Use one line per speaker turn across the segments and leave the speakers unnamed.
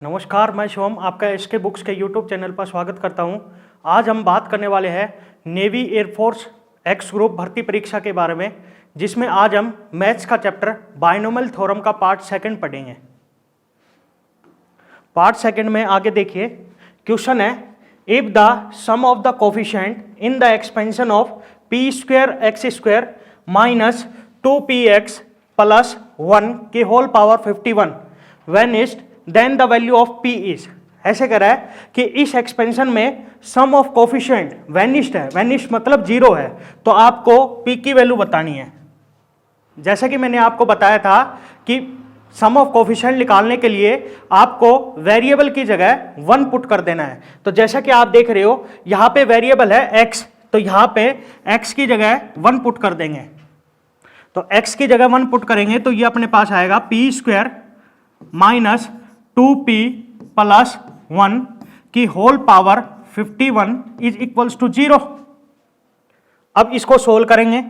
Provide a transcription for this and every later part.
नमस्कार, मैं शिवम आपका एसके बुक्स के यूट्यूब चैनल पर स्वागत करता हूं। आज हम बात करने वाले हैं नेवी एयरफोर्स एक्स ग्रुप भर्ती परीक्षा के बारे में, जिसमें आज हम मैथ्स का चैप्टर बाइनोमियल थ्योरम का पार्ट सेकंड पढ़ेंगे। पार्ट सेकंड में आगे देखिए, क्वेश्चन है if the sum of the coefficient in the expansion of p square x square minus 2px plus 1 की whole power 51 vanished then the value of p is. ऐसे कह रहा है कि इस एक्सपेंशन में सम ऑफ कोफिशिएंट वेनिस्ड है, vanished मतलब जीरो है, तो आपको p की वैल्यू बतानी है। जैसा कि मैंने आपको बताया था कि सम ऑफ कोफिशिएंट निकालने के लिए आपको वेरिएबल की जगह 1 पुट कर देना है। तो जैसा कि आप देख रहे हो यहाँ पे वेरिएबल है x, तो यहाँ पे x की जगह 1 पुट कर देंगे। तो x की जगह 1 पुट करेंगे तो ये अपने पास आएगा P square minus 2p plus 1 की whole power 51 is equals to 0। अब इसको सोल्व करेंगे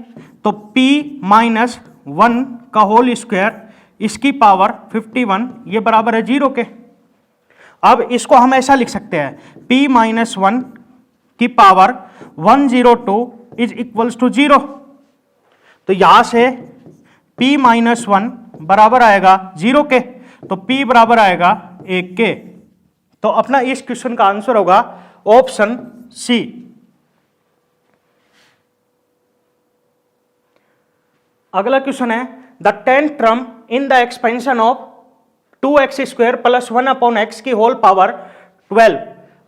तो p माइनस 1 का होल स्क्वायर इसकी पावर 51 ये बराबर है 0 के। अब इसको हम ऐसा लिख सकते हैं p माइनस 1 की पावर 102 इज इक्वल्स टू 0। तो यहां से p माइनस 1 बराबर आएगा 0 के, तो p बराबर आएगा 1 के। तो अपना इस क्वेश्चन का आंसर होगा ऑप्शन सी। अगला क्वेश्चन है the 10th term in the expansion of 2x square plus 1 upon x की होल पावर 12।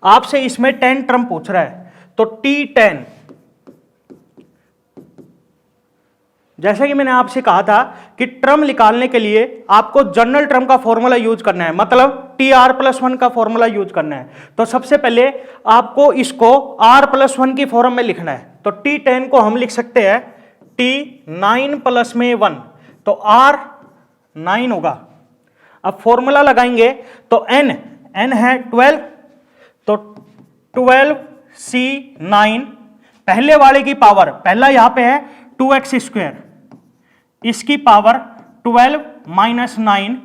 आपसे इसमें 10 टर्म पूछ रहा है, तो t10। जैसा कि मैंने आपसे कहा था कि टर्म निकालने के लिए आपको जनरल टर्म का फॉर्मूला यूज करना है, मतलब tr+1 का फॉर्मूला यूज करना है। तो सबसे पहले आपको इसको r+1 की फॉर्म में लिखना है। तो t10 को हम लिख सकते हैं t9 प्लस में 1, तो r9 होगा। अब फॉर्मूला लगाएंगे तो n है 12, तो 12c9 पहले वाले की पावर, पहला यहां पे है 2x स्क्वायर, इसकी पावर 12 माइनस 9,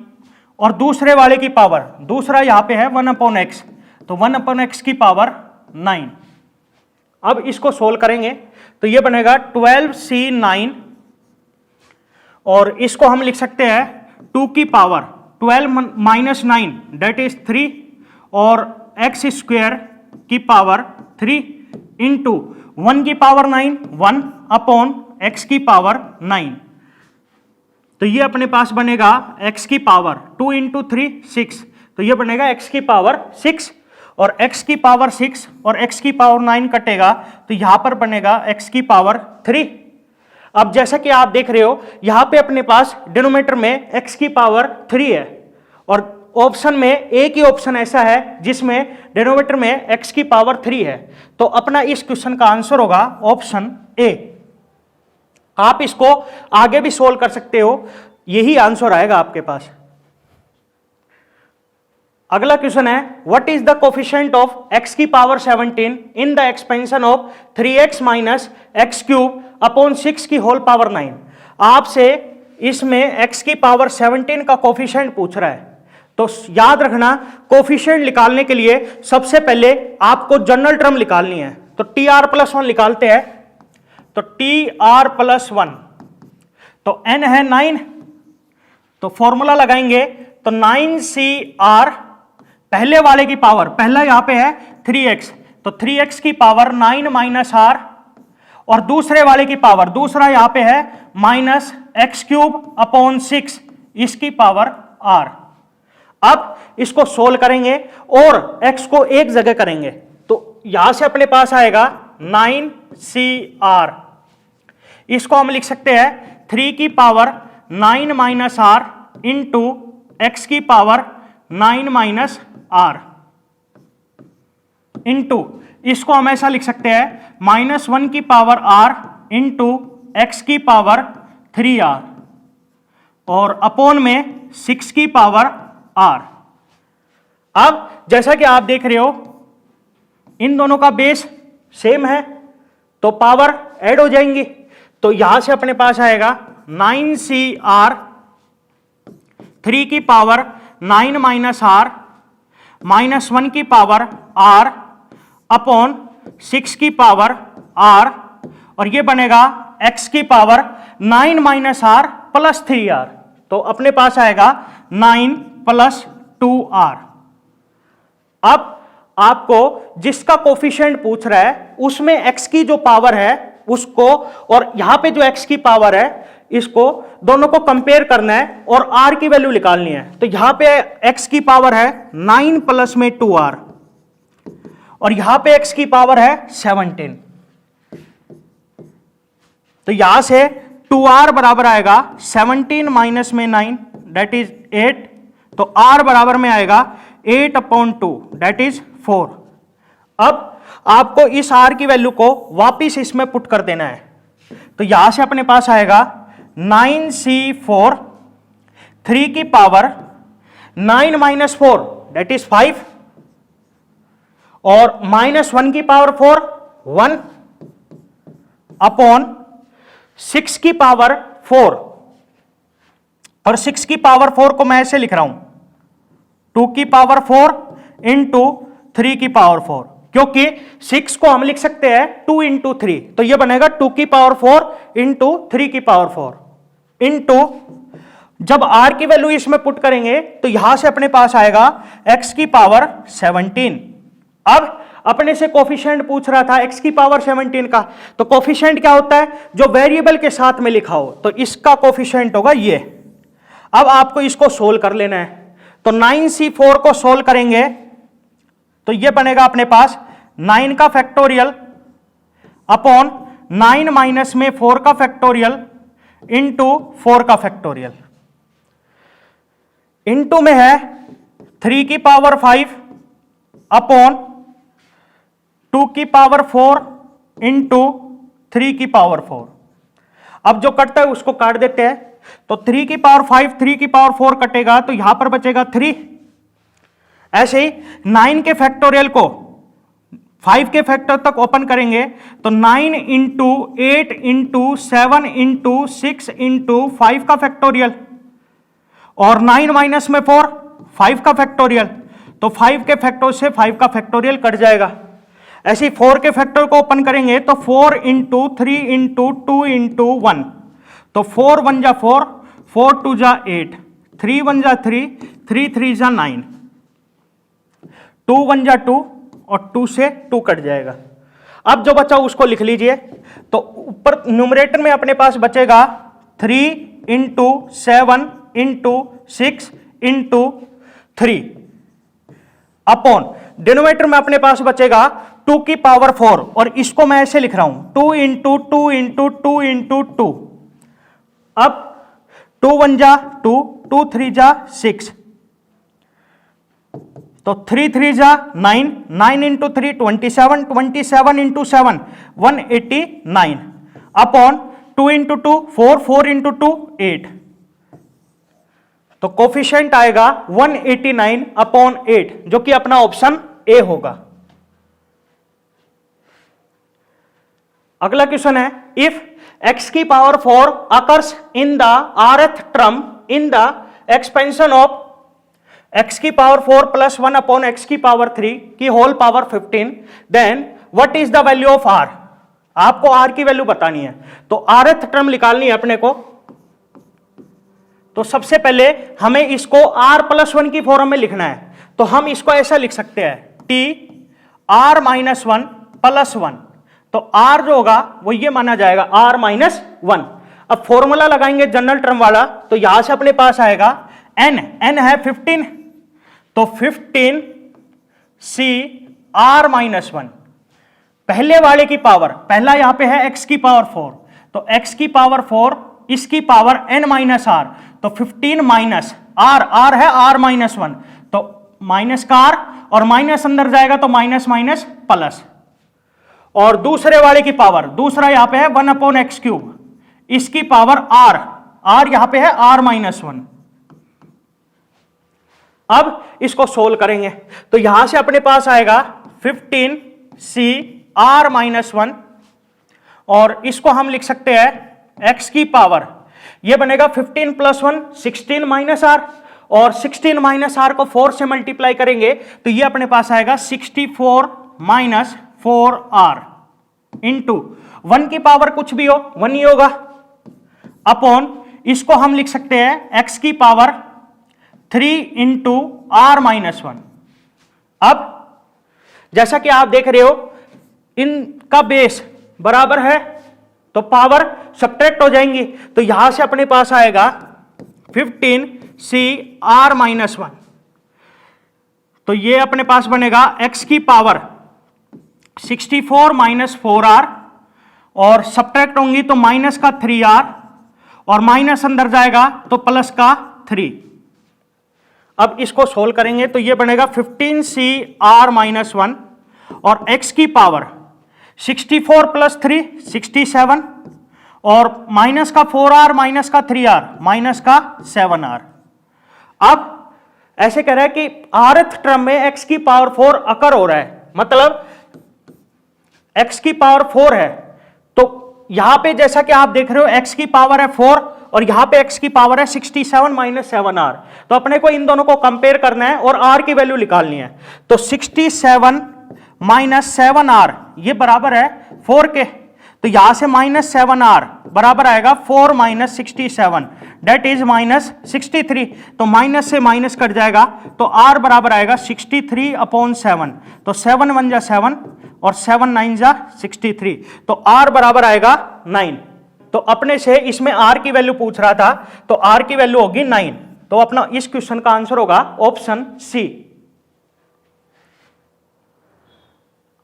और दूसरे वाले की पावर, दूसरा यहां पे है 1 अपॉन x, तो 1 अपॉन x की पावर 9। अब इसको सोल्व करेंगे तो ये बनेगा 12c9, और इसको हम लिख सकते हैं 2 की पावर 12 माइनस 9 डेट इज 3, और x स्क्वायर की पावर 3 इंटू 1 की पावर 9, 1 अपॉन x की पावर 9। तो ये अपने पास बनेगा x की पावर 2 इंटू 3 6, तो ये बनेगा x की पावर 6, और x की पावर 6 और x की पावर 9 कटेगा तो यहां पर बनेगा x की पावर 3। अब जैसा कि आप देख रहे हो यहां पे अपने पास डिनोमिनेटर में x की पावर 3 है, और ऑप्शन में एक ही ऑप्शन ऐसा है जिसमें डिनोमिनेटर में x की पावर 3 है। तो अपना इस क्वेश्चन का आंसर होगा ऑप्शन ए। आप इसको आगे भी सोल्व कर सकते हो, यही आंसर आएगा आपके पास। अगला क्वेश्चन है what is the coefficient of x की power 17 in the expansion of 3x minus x cube upon 6 की होल पावर 9। आपसे इसमें x की पावर 17 का कोफिशिएंट पूछ रहा है। तो याद रखना, कोफिशिएंट निकालने के लिए सबसे पहले आपको जनरल टर्म निकालनी है। तो tr+1 निकालते हैं, तो tr+1, तो n है 9, तो फॉर्मूला लगाएंगे तो 9cr पहले वाले की पावर, पहला यहां पे है 3x, तो 3x की पावर 9 माइनस r, और दूसरे वाले की पावर, दूसरा यहां पे है माइनस एक्स क्यूब अपॉन 6 इसकी पावर r। अब इसको सोल्व करेंगे और x को एक जगह करेंगे, तो यहां से अपने पास आएगा 9cr, इसको हम लिख सकते हैं 3 की power 9 minus r into x की पावर 9 माइनस r, इंटू इसको हम ऐसा लिख सकते हैं -1 की पावर r इंटू एक्स की पावर 3r, और अपॉन में 6 की पावर r। अब जैसा कि आप देख रहे हो इन दोनों का बेस सेम है, तो पावर ऐड हो जाएंगी, तो यहां से अपने पास आएगा 9cr 3 की पावर 9 माइनस r -1 की पावर r अपॉन 6 की पावर r, और ये बनेगा x की power 9 minus r plus 3r। तो अपने पास आएगा 9 प्लस 2r। अब आपको जिसका कोफिशिएंट पूछ रहा है उसमें x की जो पावर है उसको, और यहां पे जो x की पावर है इसको दोनों को कंपेयर करना है और r की वैल्यू निकालनी है। तो यहां पे x की पावर है 9 प्लस में 2r, और यहां पे x की पावर है 17। तो यहां से 2r बराबर आएगा 17 माइनस में 9 दैट इज 8। तो r बराबर में आएगा 8/2 दैट इज 4। अब आपको इस r की वैल्यू को वापिस इसमें पुट कर देना है। तो यहां से अपने पास आएगा 9c4, 3 की पावर 9 माइनस 4 दैट इज 5, और -1 की पावर 4 1 अपॉन 6 की पावर 4, और 6 की पावर 4 को मैं ऐसे लिख रहा हूं 2 की पावर 4 इंटू 3 की पावर 4, क्योंकि 6 को हम लिख सकते हैं 2 इंटू 3, तो यह बनेगा 2 की पावर 4 इंटू 3 की पावर 4 इंटू, जब r की वैल्यू इसमें पुट करेंगे तो यहां से अपने पास आएगा x की पावर 17। अब अपने से कोफिशिएंट पूछ रहा था x की पावर 17 का, तो कोफिशिएंट क्या होता है, जो वेरिएबल के साथ में लिखा हो, तो इसका कोफिशिएंट होगा ये। अब आपको इसको सोल्व कर लेना है। तो 9c4 को सोल्व करेंगे तो ये बनेगा अपने पास 9 का फैक्टोरियल अपॉन 9 माइनस में 4 का फैक्टोरियल इंटू 4 का फैक्टोरियल, इंटू में है 3 की पावर 5 अपॉन 2 की पावर 4 इंटू 3 की पावर 4। अब जो कटता है उसको काट देते हैं। तो 3 की पावर 5, 3 की पावर 4 कटेगा तो यहां पर बचेगा 3। ऐसे ही 9 के फैक्टोरियल को 5 के फैक्टर तक ओपन करेंगे तो 9 इंटू 8 इंटू 7 इंटू 6 इंटू 5 का फैक्टोरियल, और 9 माइनस में 4 5 का फैक्टोरियल, तो 5 के फैक्टर से 5 का फैक्टोरियल कट जाएगा। ऐसे ही 4 के फैक्टर को ओपन करेंगे तो 4 इंटू 3 इंटू 2 इंटू 1, तो 4 1 जा 4, 4 2 जा 8, 3 1 जा 3, 3 3 जा 9, 2 1 जा 2, और 2 से 2 कट जाएगा। अब जो बचा उसको लिख लीजिए। तो ऊपर न्यूमरेटर में अपने पास बचेगा 3 into 7 into 6 into 3 upon denominator में अपने पास बचेगा 2 की पावर 4, और इसको मैं ऐसे लिख रहा हूं 2 इंटू 2 इंटू 2 इंटू 2। अब 2 1 जा 2, 2 3 जा 6, तो 3 3 जा 9, 9 into 3 27, 27 into 7 189 upon 2 into 2 4, 4 into 2 8। तो कोफिशिएंट आएगा 189 अपॉन 8, जो कि अपना ऑप्शन ए होगा। अगला क्वेश्चन है, इफ x की power 4 occurs in the rth term in the expansion of x की पावर 4 प्लस 1 अपॉन x की पावर 3 की whole power 15, then what is the value of r। आपको r की value बतानी है, तो rth टर्म निकालनी है अपने को। तो सबसे पहले हमें इसको r प्लस 1 की फॉर्म में लिखना है। तो हम इसको ऐसा लिख सकते हैं t r माइनस 1 प्लस 1, तो r जो होगा वो ये माना जाएगा r माइनस 1। अब फॉर्मूला लगाएंगे जनरल टर्म वाला, तो यहां से अपने पास आएगा n है 15, तो 15 c r माइनस 1। पहले वाले की पावर, पहला यहां पे है x की पावर 4, तो x की पावर 4 इसकी पावर n माइनस r, तो 15 माइनस r है r माइनस 1, तो माइनस का r, और माइनस अंदर जाएगा तो माइनस माइनस प्लस। और दूसरे वाले की पावर, दूसरा यहां पे है 1 अपॉन एक्स क्यूब, इसकी पावर r यहां पे है r माइनस 1। अब इसको सोल्व करेंगे तो यहां से अपने पास आएगा 15 c r माइनस 1, और इसको हम लिख सकते हैं x की पावर, ये बनेगा 15 प्लस 1 16 माइनस r, और 16 माइनस आर को 4 से मल्टीप्लाई करेंगे तो ये अपने पास आएगा 64 माइनस 4r इंटू 1 की पावर कुछ भी हो 1 ही होगा, अपॉन इसको हम लिख सकते हैं x की पावर 3 इंटू r माइनस 1। अब जैसा कि आप देख रहे हो इनका बेस बराबर है तो पावर सब्ट्रैक्ट हो जाएंगी, तो यहां से अपने पास आएगा 15c r माइनस 1। तो ये अपने पास बनेगा x की पावर 64 माइनस 4r और सब्ट्रैक्ट होंगी तो माइनस का 3r और माइनस अंदर जाएगा तो प्लस का 3। अब इसको सोल्व करेंगे तो ये बनेगा 15c r माइनस 1 और x की पावर 64 प्लस 3 67 और माइनस का 4r माइनस का 3r माइनस का 7r। अब ऐसे कह रहा है कि rth टर्म में x की पावर 4 अकर हो रहा है, मतलब x की पावर 4 है, तो यहां पे जैसा कि आप देख रहे हो x की पावर है 4 और यहां पे x की पावर है 67 माइनस 7r, तो अपने को इन दोनों को कंपेयर करना है और r की वैल्यू निकालनी है। तो 67 माइनस 7r ये बराबर है 4 के, तो यहां से माइनस 7r बराबर आएगा 4 माइनस 67 डेट इज माइनस 63, तो माइनस से माइनस कट जाएगा तो r बराबर आएगा 63 अपॉन 7, तो 7 1 जा 7 और 7 9 जा 63, तो r बराबर आएगा 9। तो अपने से इसमें r की वैल्यू पूछ रहा था तो r की वैल्यू होगी 9, तो अपना इस क्वेश्चन का आंसर होगा ऑप्शन सी।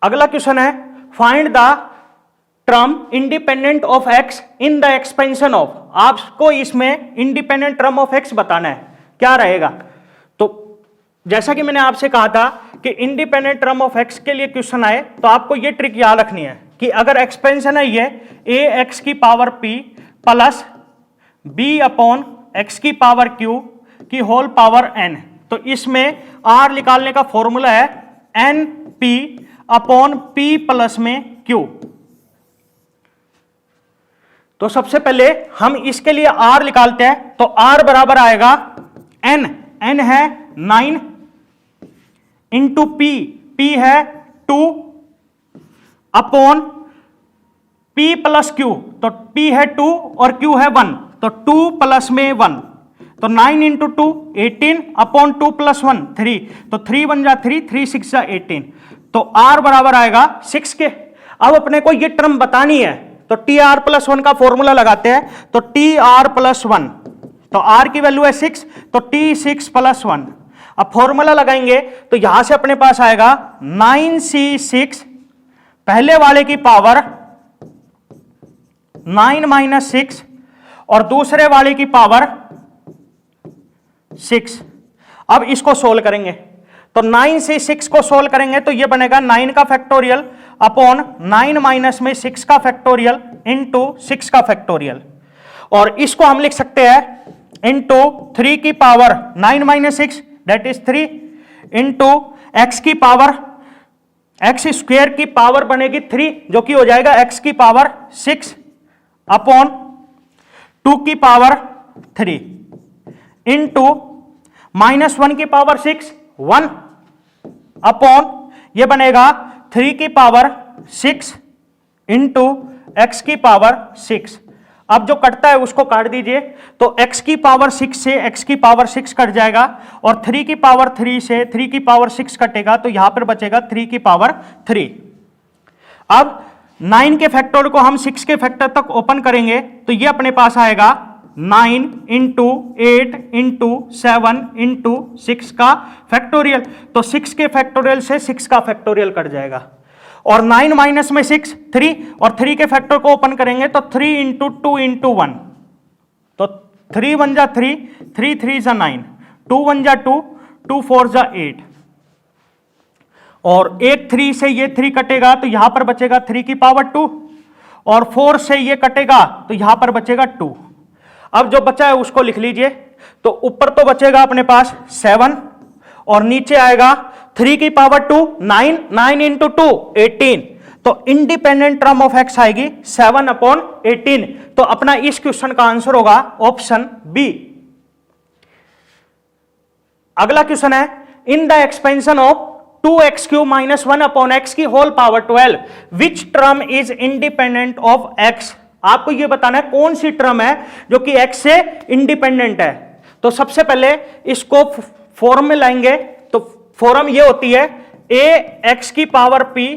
अगला क्वेश्चन है find the term independent of x in the expansion of. आपको इसमें इंडिपेंडेंट टर्म ऑफ x बताना है, क्या रहेगा। तो जैसा कि मैंने आपसे कहा था कि इंडिपेंडेंट टर्म ऑफ x के लिए क्वेश्चन आए तो आपको ये ट्रिक याद रखनी है कि अगर एक्सपेंशन है ये ax की power p plus b upon x की पावर q की होल पावर n, तो इसमें r निकालने का फॉर्मूला है np अपॉन p प्लस में q। तो सबसे पहले हम इसके लिए r निकालते हैं, तो r बराबर आएगा n है 9 इंटू p है 2 अपॉन p प्लस q, तो p है 2 और q है 1, तो 2 प्लस में 1, तो 9 इंटू 2 18 अपॉन 2 प्लस 1 3, तो 3 1 जा 3 3 6 जा 18, तो r बराबर आएगा 6 के। अब अपने को ये टर्म बतानी है तो tr प्लस 1 का फॉर्मूला लगाते हैं, तो tr प्लस 1, तो r की वैल्यू है 6, तो t6 प्लस 1। अब फॉर्मूला लगाएंगे तो यहां से अपने पास आएगा 9c6 पहले वाले की पावर 9 माइनस 6 और दूसरे वाले की पावर 6। अब इसको सोल्व करेंगे तो 9 से 6 को सोल्व करेंगे तो ये बनेगा 9 का फैक्टोरियल अपॉन 9 माइनस में 6 का फैक्टोरियल इंटू 6 का फैक्टोरियल, और इसको हम लिख सकते हैं इंटू 3 की power 9 minus 6 that is 3 into x की पावर एक्स स्क्वायर की पावर बनेगी 3 जो कि हो जाएगा x की पावर 6 अपॉन 2 की पावर 3 इंटू माइनस 1 की पावर 6 1 अपॉन ये बनेगा 3 की पावर 6 इंटू एक्स की पावर 6। अब जो कटता है उसको काट दीजिए, तो x की पावर 6 से x की पावर 6 कट जाएगा और 3 की पावर 3 से 3 की पावर 6 कटेगा, तो यहां पर बचेगा 3 की पावर 3। अब 9 के फैक्टर को हम 6 के फैक्टर तक ओपन करेंगे तो ये अपने पास आएगा 9 इंटू 8 इंटू 7 इंटू 6 का फैक्टोरियल, तो 6 के फैक्टोरियल से 6 का फैक्टोरियल कट जाएगा, और 9 माइनस में 6 3 और 3 के फैक्टर को ओपन करेंगे तो 3 इंटू 2 इंटू 1, तो 3 1 जा 3 3 3 जा 9 2 1 जा 2 2 4 जा 8, और एक 3 से ये 3 कटेगा तो यहां पर बचेगा 3 की पावर 2, और 4 से ये कटेगा तो यहां पर बचेगा 2। अब जो बचा है उसको लिख लीजिए, तो ऊपर तो बचेगा अपने पास 7 और नीचे आएगा 3 की पावर 2 9 9 इंटू 2 18, तो इंडिपेंडेंट टर्म ऑफ एक्स आएगी 7 अपॉन 18, तो अपना इस क्वेश्चन का आंसर होगा ऑप्शन बी। अगला क्वेश्चन है in the expansion of 2x³ minus 1/x की whole power 12 which term is independent of x। आपको यह बताना है कौन सी टर्म है जो कि x से इंडिपेंडेंट है। तो सबसे पहले इसको फॉर्म में लाएंगे, तो फॉर्म ये होती है ax की पावर p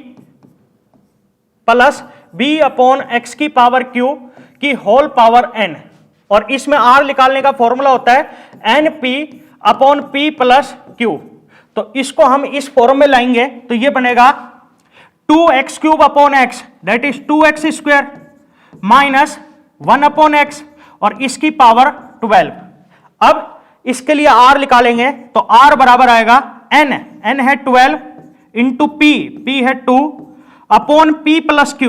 प्लस b/x की पावर q की होल पावर n, और इसमें r निकालने का फॉर्मूला होता है np/p प्लस q। तो इसको हम इस फॉर्म में लाएंगे तो ये बनेगा 2x³ that is 2x² minus 1/x और इसकी पावर 12। अब इसके लिए r निकालेंगे तो r बराबर आएगा n है 12 इंटू p है 2 अपॉन p प्लस q,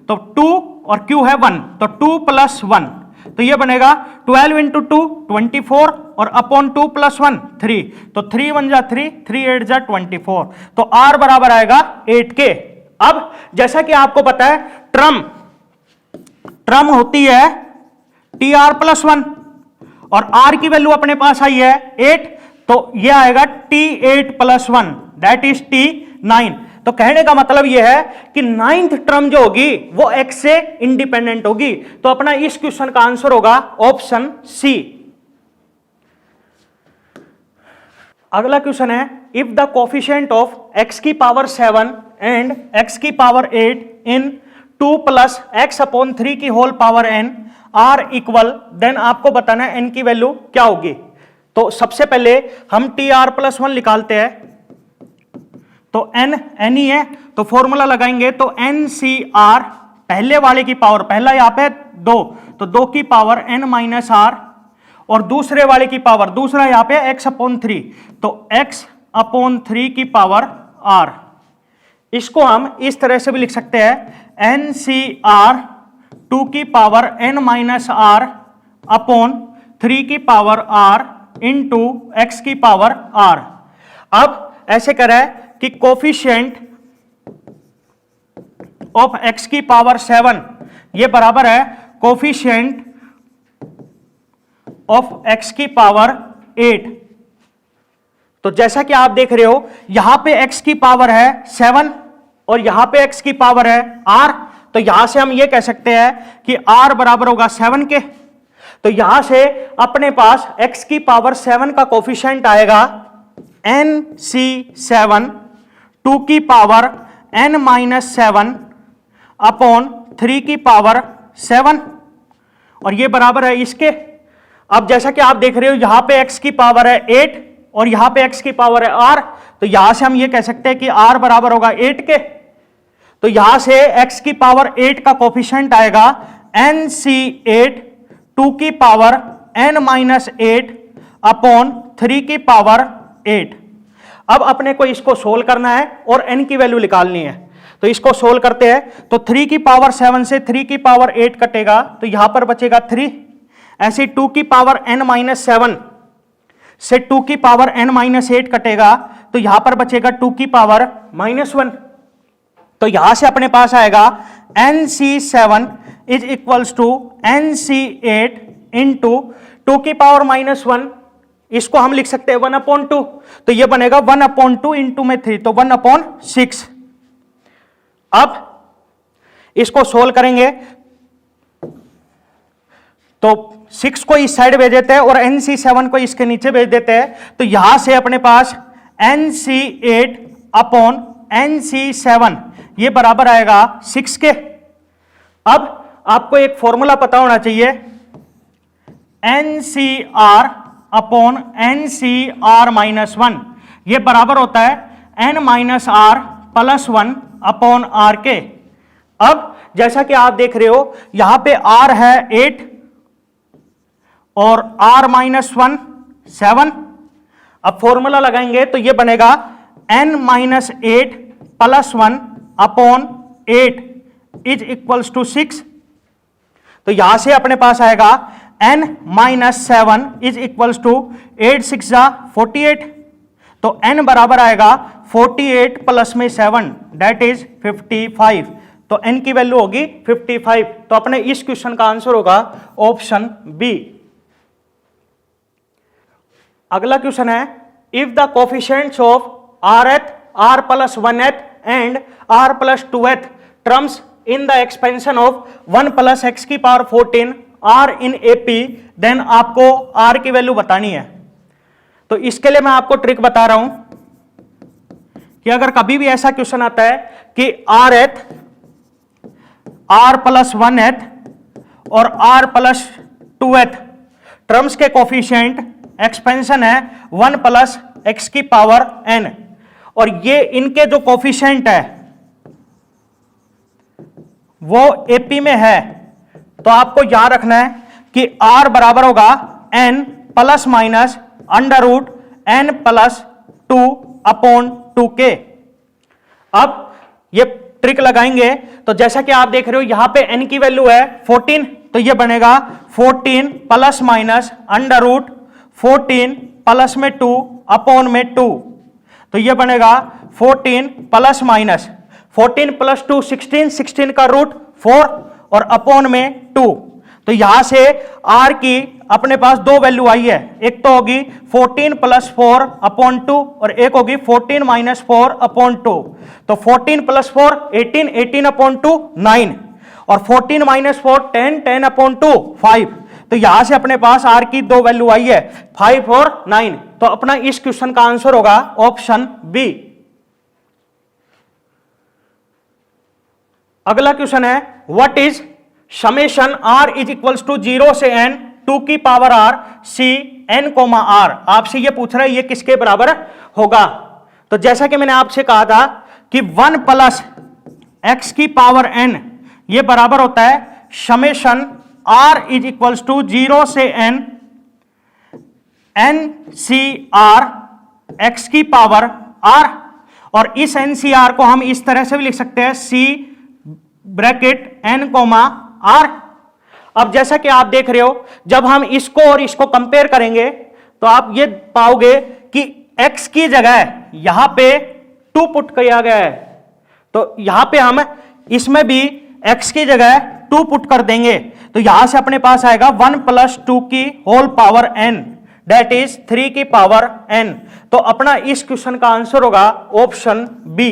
तो 2 और q है 1, तो 2 प्लस 1, तो ये बनेगा 12 इंटू 2 24 और अपॉन 2 प्लस 1 3, तो 3 1 जा 3, 3 8 जा 24, तो r बराबर आएगा 8k। अब जैसा कि आपको पता है ट्रम होती है tr प्लस 1 और r की वैल्यू अपने पास आई है 8, तो ये आएगा t8 plus 1 that is t9। तो कहने का मतलब यह है कि 9th टर्म जो होगी वो x से इंडिपेंडेंट होगी। तो अपना इस क्वेश्चन का आंसर होगा ऑप्शन सी। अगला क्वेश्चन है if the coefficient of x की पावर 7 एंड x की पावर 8 इन 2 प्लस x/3 की whole power n are equal, then आपको बताना है n की वैल्यू क्या होगी। तो सबसे पहले हम tr+1 निकालते हैं, तो n ही है तो फॉर्मूला लगाएंगे, तो NCr पहले वाले की पावर, पहला यहां पे 2 तो 2 की पावर n माइनस r, और दूसरे वाले की पावर, दूसरा यहां पे x/3 तो x/3 की पावर r। इसको हम इस तरह से भी लिख सकते हैं NCr 2 की power n minus r upon 3 की पावर r इंटू x की पावर r। अब ऐसे करें कि कोफिशिएंट ऑफ x की पावर 7 ये बराबर है कोफिशिएंट ऑफ x की पावर 8। तो जैसा कि आप देख रहे हो यहां पे x की पावर है 7 और यहां पे x की पावर है r, तो यहां से हम ये कह सकते हैं कि r बराबर होगा 7 के। तो यहां से अपने पास x की पावर 7 का कोफिशिएंट आएगा NC7 2 की पावर n माइनस 7 अपॉन 3 की पावर 7, और ये बराबर है इसके। अब जैसा कि आप देख रहे हो यहां पे x की पावर है 8 और यहां पे x की पावर है r, तो यहां से हम ये कह सकते हैं कि r बराबर होगा 8 के। तो यहां से x की पावर 8 का कोफिशिएंट आएगा NC8 2 की पावर n माइनस 8 अपॉन 3 की पावर 8। अब अपने को इसको सोल्व करना है और n की वैल्यू निकालनी है, तो इसको सोल्व करते हैं। तो 3 की पावर 7 से 3 की पावर 8 कटेगा तो यहां पर बचेगा 3, ऐसे 2 की पावर n माइनस 7 से 2 की पावर n माइनस 8 कटेगा तो यहां पर बचेगा 2 की पावर -1। तो यहां से अपने पास आएगा NC7 is equals to NC8 into 2 की पावर -1, इसको हम लिख सकते हैं 1/2, तो ये बनेगा 1/2 इंटू में 3 तो 1/6। अब इसको सोल्व करेंगे तो 6 को इस साइड भेज देते हैं और NC7 को इसके नीचे भेज देते हैं, तो यहां से अपने पास NC8 अपॉन NC7 ये बराबर आएगा 6 के। अब आपको एक फॉर्मूला पता होना चाहिए, NCr अपॉन NCr-1 ये बराबर होता है n minus r plus 1 upon r के। अब जैसा कि आप देख रहे हो यहां पे r है 8 और r-1 7। अब फॉर्मूला लगाएंगे तो ये बनेगा n minus 8 plus 1 upon 8 is equals to 6। तो यहां से अपने पास आएगा n minus 7 is equals to 8 6 जा 48, तो n बराबर आएगा 48 प्लस में 7 दैट इज 55, तो n की वैल्यू होगी 55। तो अपने इस क्वेश्चन का आंसर होगा ऑप्शन बी। अगला क्वेश्चन है if the coefficients of rth, r plus 1th and r plus 2th terms in the expansion of 1 plus x की power 14 r in AP, then आपको r की वैल्यू बतानी है। तो इसके लिए मैं आपको ट्रिक बता रहा हूं कि अगर कभी भी ऐसा क्वेश्चन आता है कि rth, r plus 1th और r plus 2th टर्म्स के कोफिशिएंट एक्सपेंशन है 1 प्लस एक्स की पावर n, और ये इनके जो कोफिशिएंट है वो एपी में है, तो आपको याद रखना है कि r बराबर होगा n plus minus under root n plus 2 upon 2k। अब ये ट्रिक लगाएंगे तो जैसा कि आप देख रहे हो यहां पे n की वैल्यू है 14, तो ये बनेगा 14 plus minus under root 14 plus में 2 अपॉन में 2, तो ये बनेगा 14 प्लस माइनस 14 प्लस 2 16, 16 का रूट 4 और अपॉन में 2। तो यहां से r की अपने पास दो वैल्यू आई है, एक तो होगी 14 प्लस 4 अपॉन 2 और एक होगी 14 माइनस 4 अपॉन 2। तो 14 प्लस 4 18, 18 अपॉन 2 9 और 14 माइनस 4 10, 10 अपॉन 2 5। तो यहां से अपने पास r की दो वैल्यू आई है 5 और 9, तो अपना इस क्वेश्चन का आंसर होगा ऑप्शन बी। अगला क्वेश्चन है what is summation r is equals to 0 से n 2 की power r c n comma r। आपसे ये पूछ रहा है ये किसके बराबर होगा। तो जैसा कि मैंने आपसे कहा था कि 1 प्लस x की पावर n ये बराबर होता है summation r is equals to 0 से n NCR x की पावर r, और इस NCR को हम इस तरह से भी लिख सकते हैं c bracket n comma r। अब जैसा कि आप देख रहे हो जब हम इसको और इसको कंपेयर करेंगे तो आप ये पाओगे कि x की जगह यहां पे 2 पुट किया गया है, तो यहां पे हम इसमें भी x की जगह 2 पुट कर देंगे, तो यहां से अपने पास आएगा 1 प्लस 2 की whole power n that is 3 की पावर n। तो अपना इस क्वेश्चन का आंसर होगा ऑप्शन बी।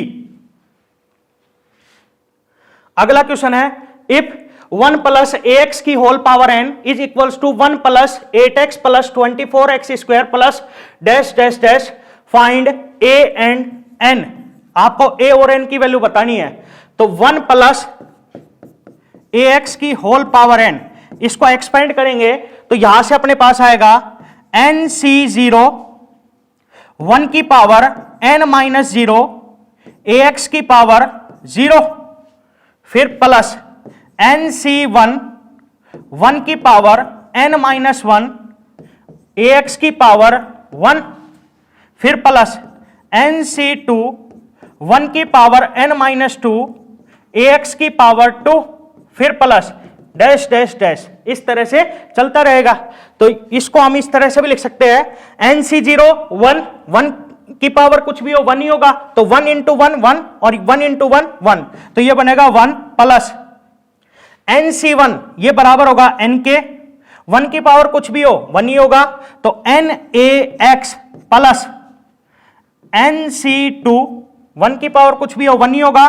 अगला क्वेश्चन है इफ 1 प्लस ax की whole power n is equals to 1 plus 8x plus 24x square plus dash dash dash find a and n। आपको a और n की वैल्यू बतानी है। तो 1 प्लस ax की होल पावर n, इसको एक्सपेंड करेंगे तो यहां से अपने पास आएगा nc0 1 की पावर n माइनस 0 ax की पावर 0, फिर प्लस nc1 1 की पावर n माइनस 1 ax की पावर 1, फिर प्लस nc2 1 की पावर n माइनस 2 ax की पावर 2, फिर प्लस डैश डैश डैश, इस तरह से चलता रहेगा। तो इसको हम इस तरह से भी लिख सकते हैं nc0 1 1 की पावर कुछ भी हो 1 ही होगा, तो 1 इंटू 1 1 और 1 इंटू 1 1, तो ये बनेगा 1 प्लस nc1 ये बराबर होगा n के 1 की पावर कुछ भी हो 1 ही होगा, तो nax प्लस nc2 1 की पावर कुछ भी हो 1 ही होगा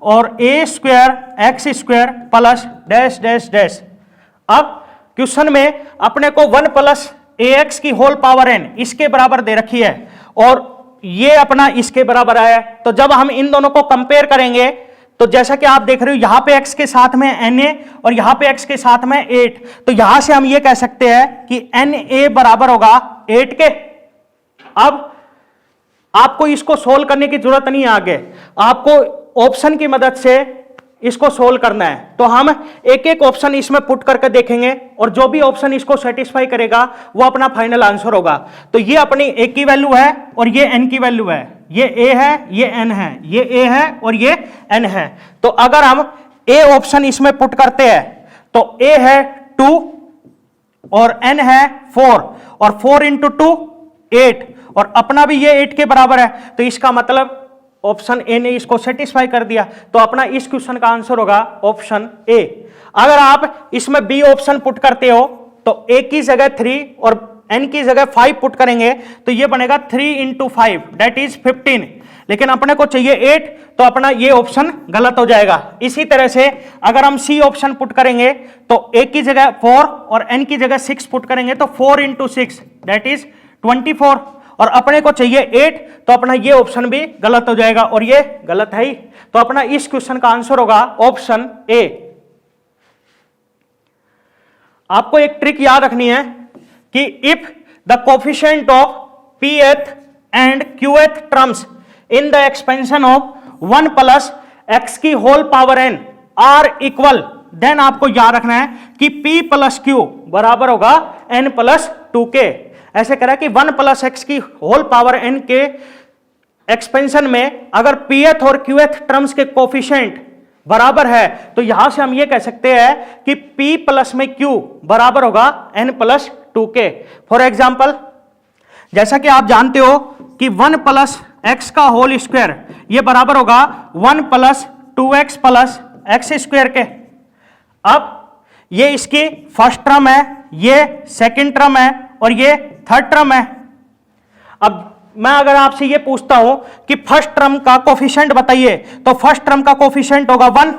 और a square x square plus dash dash dash. अब क्वेश्चन में अपने को 1 प्लस ax की होल पावर n इसके बराबर दे रखी है और ये अपना इसके बराबर आया, तो जब हम इन दोनों को कंपेयर करेंगे तो जैसा कि आप देख रहे हो यहां पे x के साथ में na और यहां पे x के साथ में 8, तो यहां से हम ये कह सकते हैं कि na बराबर होगा 8 के। अब आपको इसको सोल्व करने की जरूरत नहीं है, आगे आपको ऑप्शन की मदद से इसको सोल्व करना है। तो हम एक एक ऑप्शन इसमें पुट करके देखेंगे और जो भी ऑप्शन इसको सेटिस्फाई करेगा वो अपना फाइनल आंसर होगा। तो ये अपनी a की वैल्यू है और ये n की वैल्यू है, ये a है ये n है, ये a है और ये n है। तो अगर हम a ऑप्शन इसमें पुट करते हैं तो a है 2 और n है 4 और 4 इंटू 2 8 और अपना भी ये 8 के बराबर है, तो इसका मतलब ऑप्शन ए ने इसको सेटिस्फाई कर दिया। तो अपना इस क्वेश्चन का आंसर होगा ऑप्शन ए। अगर आप इसमें बी ऑप्शन पुट करते हो तो ए की जगह 3 और n की जगह 5 पुट करेंगे तो ये बनेगा 3 इंटू 5 दैट इज 15, लेकिन अपने को चाहिए 8, तो अपना ये ऑप्शन गलत हो जाएगा। इसी तरह से अगर हम सी ऑप्शन पुट करेंगे तो a की जगह 4 और n की जगह 6 पुट करेंगे तो 4 इंटू 6 दैट इज 24, और अपने को चाहिए 8, तो अपना ये ऑप्शन भी गलत हो जाएगा और ये गलत है ही। तो अपना इस क्वेश्चन का आंसर होगा ऑप्शन ए। आपको एक ट्रिक याद रखनी है कि if the coefficient of pth and qth terms in the expansion of 1 plus x की whole power n are equal, then आपको याद रखना है कि p प्लस q बराबर होगा n प्लस 2k। ऐसे करा कि 1 प्लस x की होल पावर n के एक्सपेंशन में अगर pth और qth टर्म्स के कोफिशिएंट बराबर है तो यहां से हम ये कह सकते हैं कि p प्लस में q बराबर होगा n plus 2k। For example, जैसा कि आप जानते हो कि 1 प्लस x का होल स्क्वायर ये बराबर होगा 1 plus 2x plus x square के। अब ये इसकी फर्स्ट टर्म है, ये सेकंड टर्म है और ये थर्ड टर्म है। अब मैं अगर आपसे ये पूछता हूं कि फर्स्ट टर्म का कोफिशिएंट बताइए तो फर्स्ट टर्म का कोफिशिएंट होगा 1,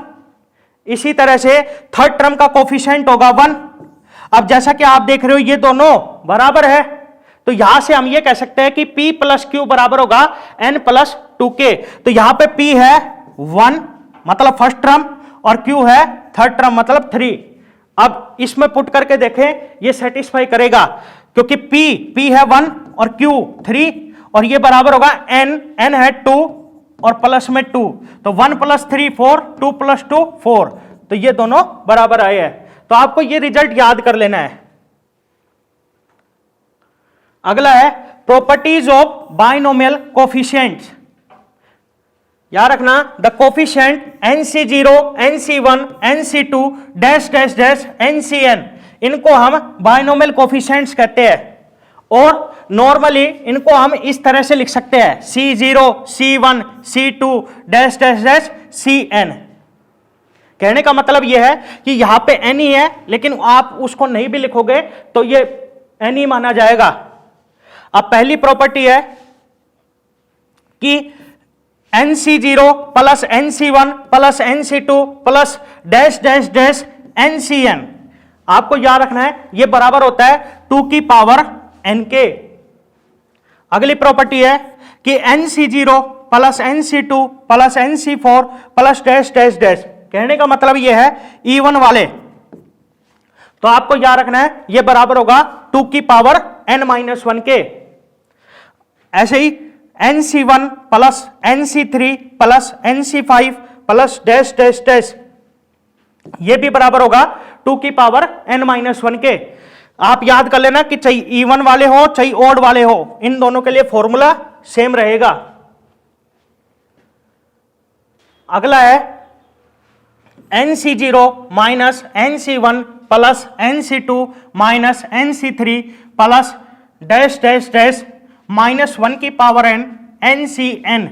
इसी तरह से थर्ड टर्म का कोफिशिएंट होगा 1। अब जैसा कि आप देख रहे हो ये दोनों बराबर है, तो यहां से हम ये कह सकते हैं कि p प्लस q बराबर होगा n प्लस 2k। तो यहां पे p है 1 मतलब फर्स्ट टर्म और q है थर्ड टर्म मतलब 3। अब इसमें पुट करके देखें ये सेटिस्फाई करेगा, क्योंकि p है 1 और q 3 और ये बराबर होगा n है 2 और प्लस में 2, तो 1 प्लस 3 4, 2 प्लस 2 4, तो ये दोनों बराबर आए हैं। तो आपको ये रिजल्ट याद कर लेना है। अगला है प्रॉपर्टीज ऑफ बाइनोमियल कोफिशिएंट्स। याद रखना the coefficient nc0, nc1, nc2 dash dash dash ncn, इनको हम बाइनोमियल कोफिशिएंट्स कहते हैं और नॉर्मली इनको हम इस तरह से लिख सकते हैं c0, c1, c2 dash dash dash cn। कहने का मतलब यह है कि यहां पे n ही है, लेकिन आप उसको नहीं भी लिखोगे तो ये n ही माना जाएगा। अब पहली प्रॉपर्टी है कि nc0 plus nc1 plus nc2 plus dash dash dash ncn, आपको याद रखना है ये बराबर होता है 2 की पावर n के। अगली प्रॉपर्टी है कि nc0 plus nc2 plus nc4 plus dash dash dash, कहने का मतलब यह है E1 वाले, तो आपको याद रखना है यह बराबर होगा 2 की पावर n-1 के। ऐसे ही nc1 plus nc3 plus nc5 plus dash dash dash, यह भी बराबर होगा 2 की पावर n-1 के। आप याद कर लेना कि चाहे इवन वाले हो चाहे ऑड वाले हो, इन दोनों के लिए फॉर्मूला सेम रहेगा। अगला है nc0 minus nc1 plus nc2 minus nc3 plus dash dash dash -1 की पावर n ncn,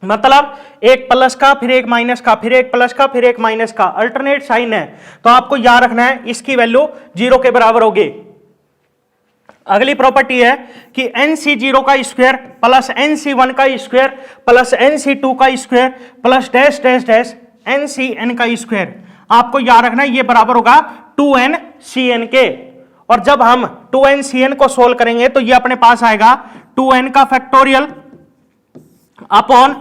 मतलब एक प्लस का फिर एक माइनस का फिर एक प्लस का फिर एक माइनस का, अल्टरनेट साइन है, तो आपको याद रखना है इसकी वैल्यू 0 के बराबर होगी। अगली प्रॉपर्टी है कि nc0 का स्क्वायर प्लस nc1 का स्क्वायर प्लस nc2 का square plus dash dash dash ncn का स्क्वायर, आपको याद रखना है ये बराबर होगा 2ncn के। और जब हम 2ncn को सोल्व करेंगे तो ये अपने पास आएगा 2n का factorial upon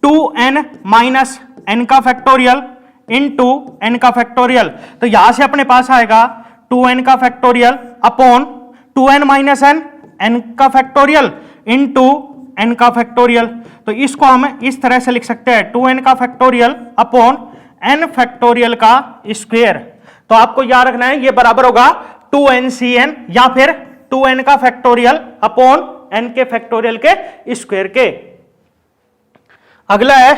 2n minus n का फैक्टोरियल इनटू n का फैक्टोरियल, तो यहां से अपने पास आएगा 2n का factorial upon 2n minus n का फैक्टोरियल इनटू n का फैक्टोरियल। तो इसको हम इस तरह से लिख सकते हैं 2n का फैक्टोरियल अपॉन n फैक्टोरियल का स्क्वायर। तो आपको याद रखना है ये बराबर होगा 2ncn या फिर 2n का फैक्टोरियल अपॉन n के फैक्टोरियल के स्क्वायर के। अगला है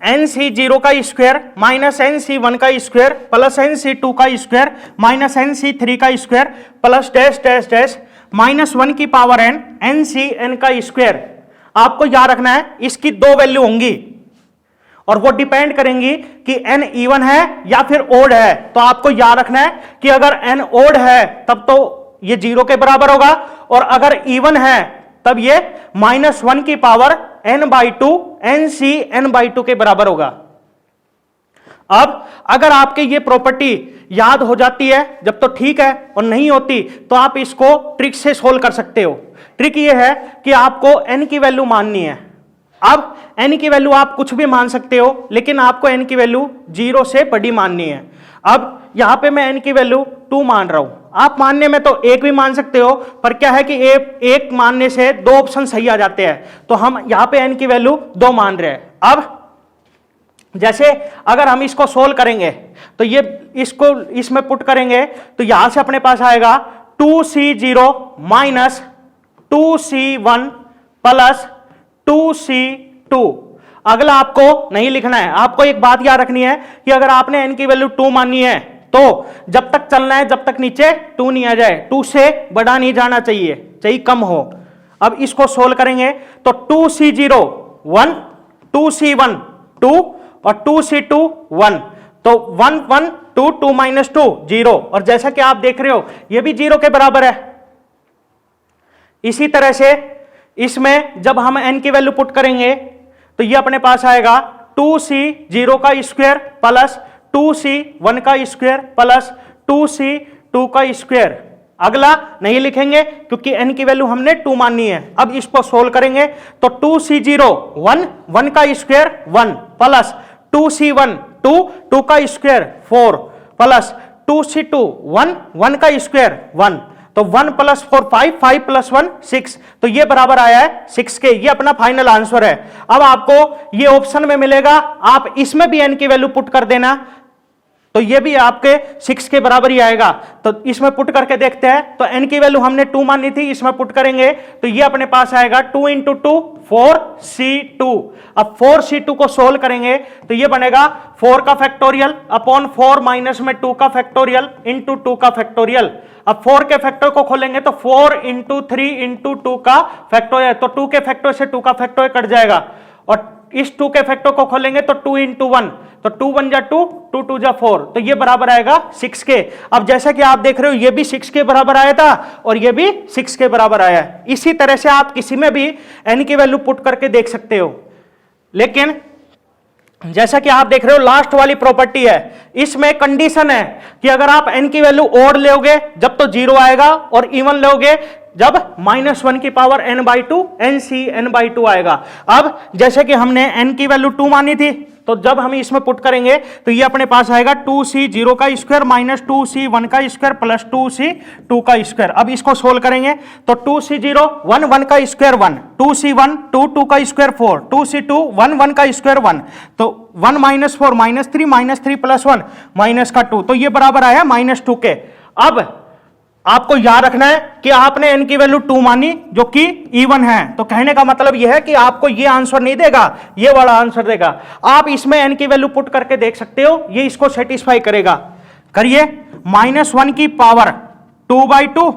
nc0 का स्क्वायर माइनस nc1 का स्क्वायर प्लस nc2 का स्क्वायर माइनस nc3 का square plus dash dash dash -1 की पावर n ncn का स्क्वायर। आपको याद रखना है इसकी दो वैल्यू होंगी और वो डिपेंड करेंगी कि n इवन है या फिर ओड है। तो आपको याद रखना है कि अगर n ओड है तब तो ये 0 के बराबर होगा, और अगर इवन है तब ये -1 की पावर n/2 nc n/2 के बराबर होगा। अब अगर आपके ये प्रॉपर्टी याद हो जाती है जब तो ठीक है, और नहीं होती तो आप इसको ट्रिक से सोल्व कर सकते हो। ट्रिक ये है कि आपको n की वैल्यू माननी है। अब n की वैल्यू आप कुछ भी मान सकते हो, लेकिन आपको n की वैल्यू 0 से बड़ी माननी है। अब यहां पे मैं n की वैल्यू 2 मान रहा हूं, आप मानने में तो 1 भी मान सकते हो, पर क्या है कि एक मानने से 2 ऑप्शन सही आ जाते हैं, तो हम यहां पे n की वैल्यू 2 मान रहे हैं। अब जैसे अगर हम इसको सोल्व करेंगे तो ये इसको इसमें पुट करेंगे तो यहां से अपने पास आएगा 2c0 minus 2c1 plus 2c2। अगला आपको नहीं लिखना है, आपको एक बात याद रखनी है कि अगर आपने n की वैल्यू 2 माननी है तो जब तक चलना है जब तक नीचे 2 नहीं आ जाए, 2 से बड़ा नहीं जाना चाहिए, चाहिए कम हो। अब इसको सोल्व करेंगे तो 2c0 1, 2c1 2 और 2c2 1, तो 1 1 2 2 माइनस 2 0, और जैसा कि आप देख रहे हो यह भी 0 के बराबर है। इसी तरह से इसमें जब हम n की वैल्यू पुट करेंगे तो ये अपने पास आएगा 2c0 का स्क्वायर प्लस 2c1 का स्क्वायर प्लस 2c2 का स्क्वायर। अगला नहीं लिखेंगे क्योंकि n की वैल्यू हमने 2 माननी है। अब इसको सोल्व करेंगे तो 2c0 1 1 का स्क्वायर 1 प्लस 2c1 2 2 का स्क्वायर 4 प्लस 2c2 1 1 का स्क्वायर 1, तो 1 प्लस 4 5 5 प्लस 1 6, तो ये बराबर आया है 6 के। ये अपना फाइनल आंसर है। अब आपको ये ऑप्शन में मिलेगा, आप इसमें भी n की वैल्यू पुट कर देना तो ये भी आपके 6 के बराबर ही आएगा। तो इसमें पुट करके देखते हैं, तो n की वैल्यू हमने 2 मानी थी, इसमें पुट करेंगे तो ये अपने पास आएगा 2 × 2 4c2। अब 4c2 को सोल्व करेंगे तो ये बनेगा 4 का फैक्टोरियल अपॉन 4 माइनस में 2 का फैक्टोरियल इंटू 2 का फैक्टोरियल। अब 4 के फैक्टर को खोलेंगे तो 4 × 3 × 2 का फैक्टोरियल, तो 2 के फैक्टर से 2 का फैक्टोरियल कट जाएगा, और इस 2 के फैक्टर को खोलेंगे तो 2 × 1, तो 2 1 जा 2 2 2 जा 4, तो ये बराबर आएगा 6 के। अब जैसा कि आप देख रहे हो ये भी 6 के बराबर आया था और ये भी 6 के बराबर आया है। इसी तरह से आप किसी में भी n की वैल्यू पुट करके देख सकते हो। लेकिन जैसा कि आप देख रहे हो लास्ट वाली प्रॉपर्टी है, इसमें कंडीशन है कि अगर आप n की वैल्यू ओड लोगे जब तो 0 आएगा, और इवन लोगे जब -1 की पावर n/2 nc n/2 आएगा। अब जैसे कि हमने n की वैल्यू 2 मानी थी, तो जब हम इसमें पुट करेंगे तो ये अपने पास आएगा 2c0 का स्क्वायर माइनस 2c1 का स्क्वायर प्लस 2c2 का स्क्वायर। अब इसको सोल्व करेंगे तो 2c0 1 1 का स्क्वायर 1, 2c1 2 2 का स्क्वायर 4, 2c2 1 1 का स्क्वायर 1, तो 1 - 4 -3 प्लस 1 माइनस का 2, तो ये बराबर आया -2 के। अब आपको याद रखना है कि आपने n की वैल्यू 2 मानी जो कि इवन है, तो कहने का मतलब यह है कि आपको ये आंसर नहीं देगा, ये वाला आंसर देगा। आप इसमें n की वैल्यू पुट करके देख सकते हो, ये इसको सेटिस्फाई करेगा। करिए, -1 की पावर 2/2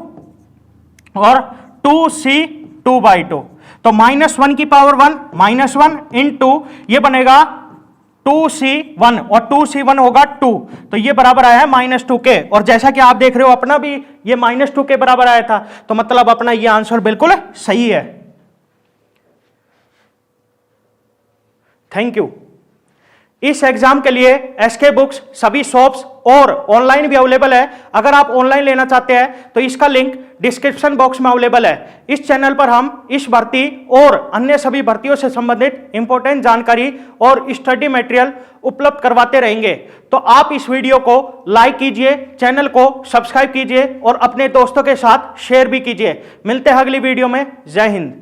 और 2c2/2, तो -1 की पावर 1 -1 इंटू ये बनेगा 2c1 और 2c1 होगा 2, तो ये बराबर आया है -2 के। और जैसा कि आप देख रहे हो अपना भी ये -2 के बराबर आया था, तो मतलब अपना ये आंसर बिल्कुल सही है। Thank you. इस एग्जाम के लिए एसके बुक्स सभी शॉप्स और ऑनलाइन भी अवेलेबल है। अगर आप ऑनलाइन लेना चाहते हैं तो इसका लिंक डिस्क्रिप्शन बॉक्स में अवेलेबल है। इस चैनल पर हम इस भर्ती और अन्य सभी भर्तियों से संबंधित इंपॉर्टेंट जानकारी और स्टडी मटेरियल उपलब्ध करवाते रहेंगे। तो आप इस वीडियो को लाइक कीजिए, चैनल को सब्सक्राइब कीजिए और अपने दोस्तों के साथ शेयर भी कीजिए। मिलते हैं अगली वीडियो में। जय हिंद।